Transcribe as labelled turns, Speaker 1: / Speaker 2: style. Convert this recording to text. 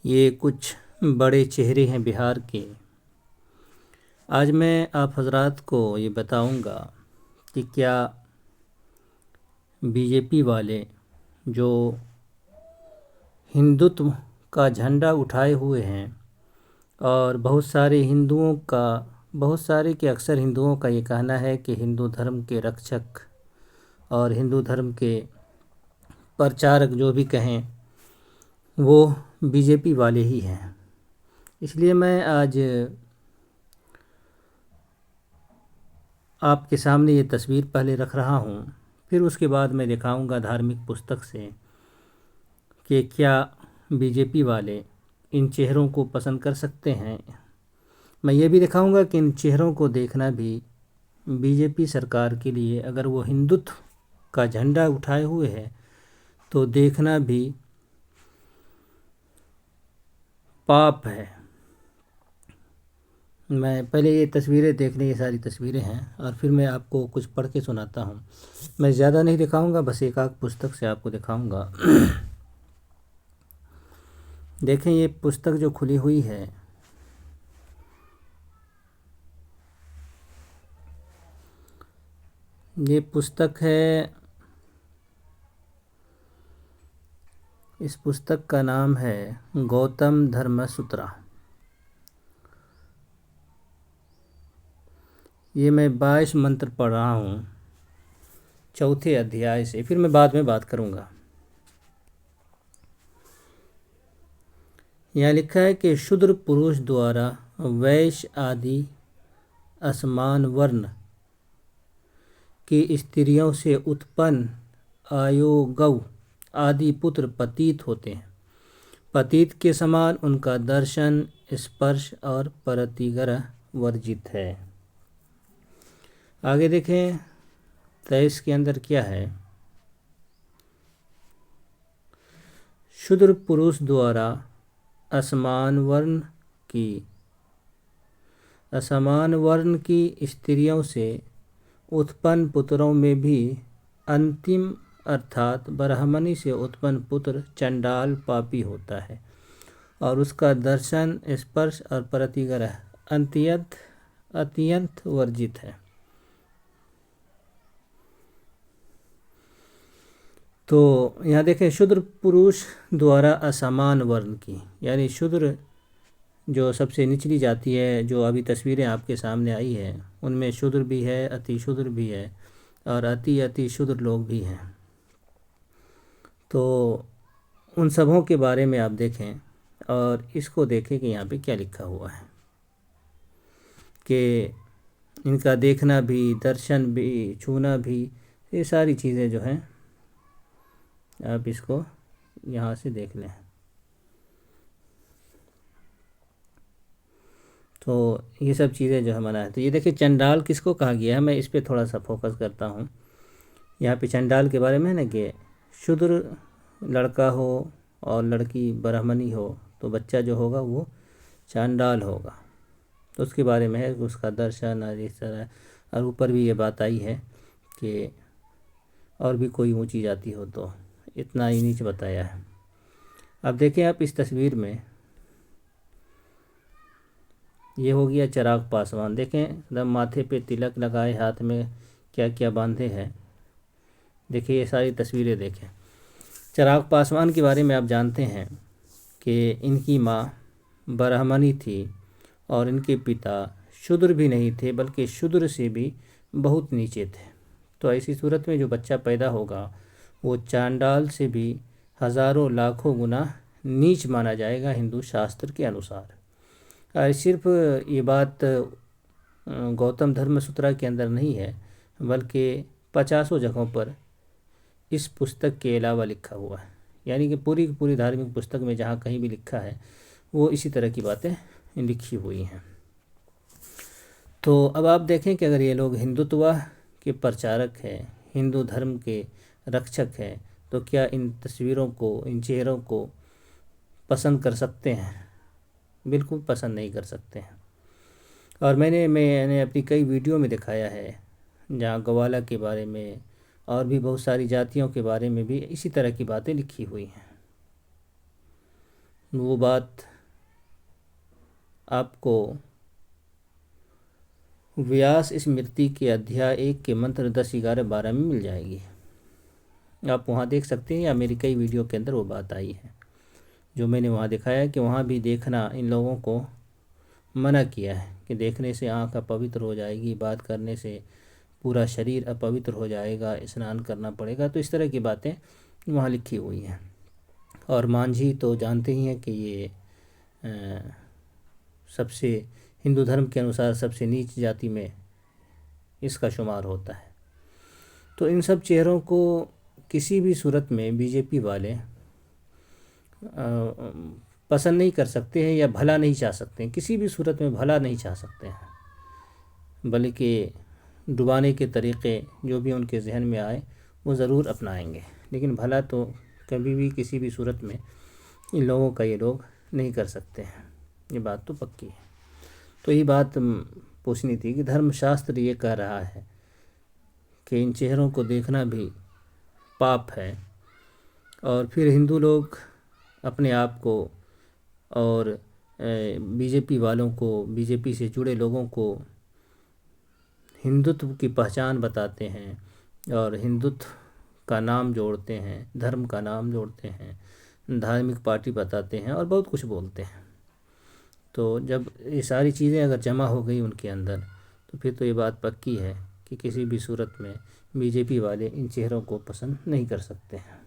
Speaker 1: ये कुछ बड़े चेहरे हैं बिहार के। आज मैं आप हजरात को ये बताऊंगा कि क्या बीजेपी वाले जो हिंदुत्व का झंडा उठाए हुए हैं और बहुत सारे के अक्सर हिंदुओं का ये कहना है कि हिंदू धर्म के रक्षक और हिंदू धर्म के प्रचारक जो भी कहें वो बीजेपी वाले ही हैं। इसलिए मैं आज आपके सामने ये तस्वीर पहले रख रहा हूँ, फिर उसके बाद मैं दिखाऊंगा धार्मिक पुस्तक से कि क्या बीजेपी वाले इन चेहरों को पसंद कर सकते हैं। मैं ये भी दिखाऊंगा कि इन चेहरों को देखना भी बीजेपी सरकार के लिए, अगर वो हिंदुत्व का झंडा उठाए हुए है तो देखना भी पाप है। मैं पहले ये तस्वीरें देख लें, ये सारी तस्वीरें हैं और फिर मैं आपको कुछ पढ़ के सुनाता हूँ। मैं ज़्यादा नहीं दिखाऊंगा, बस एक आध पुस्तक से आपको दिखाऊंगा। देखें, ये पुस्तक जो खुली हुई है, ये पुस्तक है, इस पुस्तक का नाम है गौतम धर्मसूत्रा। ये मैं 22 मंत्र पढ़ रहा हूँ चौथे अध्याय से, फिर मैं बाद में बात करूँगा। यहाँ लिखा है कि शूद्र पुरुष द्वारा वैश्य आदि असमान वर्ण की स्त्रियों से उत्पन्न आयोगव आदि पुत्र पतित होते हैं। पतित के समान उनका दर्शन, स्पर्श और प्रतिग्रह वर्जित है। आगे देखें 23 के अंदर क्या है। शूद्र पुरुष द्वारा असमान वर्ण की स्त्रियों से उत्पन्न पुत्रों में भी अंतिम अर्थात ब्राह्मणी से उत्पन्न पुत्र चंडाल पापी होता है और उसका दर्शन, स्पर्श और प्रतिग्रह अत्यंत वर्जित है। तो यहाँ देखें, शूद्र पुरुष द्वारा असमान वर्ण की, यानी शूद्र जो सबसे निचली जाति है, जो अभी तस्वीरें आपके सामने आई है, उनमें शूद्र भी है, अति शूद्र भी है और अति शूद्र लोग भी हैं। तो उन सबों के बारे में आप देखें और इसको देखें कि यहाँ पे क्या लिखा हुआ है कि इनका देखना भी, दर्शन भी, छूना भी, ये सारी चीज़ें जो हैं आप इसको यहाँ से देख लें। तो ये सब चीज़ें जो है मना है। तो ये देखिए चंडाल किसको कहा गया है, मैं इस पर थोड़ा सा फोकस करता हूँ। यहाँ पे चंडाल के बारे में है ना कि शूद्र लड़का हो और लड़की ब्राह्मणी हो तो बच्चा जो होगा वो चांडाल होगा। तो उसके बारे में है, उसका दर्शन और इस तरह। और ऊपर भी ये बात आई है कि और भी कोई ऊंची जाति हो तो इतना ही नीचे बताया है। अब देखें आप इस तस्वीर में, ये हो गया चिराग पासवान। देखें एकदम माथे पे तिलक लगाए, हाथ में क्या क्या बांधे हैं। देखिए ये सारी तस्वीरें देखें। चिराग पासवान के बारे में आप जानते हैं कि इनकी माँ ब्राह्मणी थी और इनके पिता शूद्र भी नहीं थे, बल्कि शूद्र से भी बहुत नीचे थे। तो ऐसी सूरत में जो बच्चा पैदा होगा वो चांडाल से भी हज़ारों लाखों गुना नीच माना जाएगा हिंदू शास्त्र के अनुसार। और सिर्फ ये बात गौतम धर्मसूत्रा के अंदर नहीं है, बल्कि 50 जगहों पर इस पुस्तक के अलावा लिखा हुआ है। यानी कि पूरी की पूरी धार्मिक पुस्तक में जहाँ कहीं भी लिखा है वो इसी तरह की बातें लिखी हुई हैं। तो अब आप देखें कि अगर ये लोग हिंदुत्व के प्रचारक हैं, हिंदू धर्म के रक्षक हैं, तो क्या इन तस्वीरों को, इन चेहरों को पसंद कर सकते हैं? बिल्कुल पसंद नहीं कर सकते हैं। और मैंने अपनी कई वीडियो में दिखाया है जहाँ ग्वाला के बारे में और भी बहुत सारी जातियों के बारे में भी इसी तरह की बातें लिखी हुई हैं। वो बात आपको व्यास स्मृति के अध्याय 1 के मंत्र 10, 11, 12 में मिल जाएगी। आप वहाँ देख सकते हैं, या मेरी कई वीडियो के अंदर वो बात आई है जो मैंने वहाँ दिखाया है कि वहाँ भी देखना इन लोगों को मना किया है कि देखने से आँख अपवित्र हो जाएगी, बात करने से पूरा शरीर अपवित्र हो जाएगा, स्नान करना पड़ेगा। तो इस तरह की बातें वहाँ लिखी हुई हैं। और मांझी तो जानते ही हैं कि ये सबसे हिंदू धर्म के अनुसार सबसे नीच जाति में इसका शुमार होता है। तो इन सब चेहरों को किसी भी सूरत में बीजेपी वाले पसंद नहीं कर सकते हैं या भला नहीं चाह सकते हैं, किसी भी सूरत में भला नहीं चाह सकते हैं, बल्कि डुबाने के तरीक़े जो भी उनके जहन में आए वो ज़रूर अपनाएंगे, लेकिन भला तो कभी भी किसी भी सूरत में इन लोगों का ये लोग नहीं कर सकते हैं, ये बात तो पक्की है। तो ये बात पूछनी थी कि धर्मशास्त्र ये कह रहा है कि इन चेहरों को देखना भी पाप है, और फिर हिंदू लोग अपने आप को और बीजेपी वालों को, बीजेपी से जुड़े लोगों को हिंदुत्व की पहचान बताते हैं और हिंदुत्व का नाम जोड़ते हैं, धर्म का नाम जोड़ते हैं, धार्मिक पार्टी बताते हैं और बहुत कुछ बोलते हैं। तो जब ये सारी चीज़ें अगर जमा हो गई उनके अंदर, तो फिर तो ये बात पक्की है कि किसी भी सूरत में बीजेपी वाले इन चेहरों को पसंद नहीं कर सकते हैं।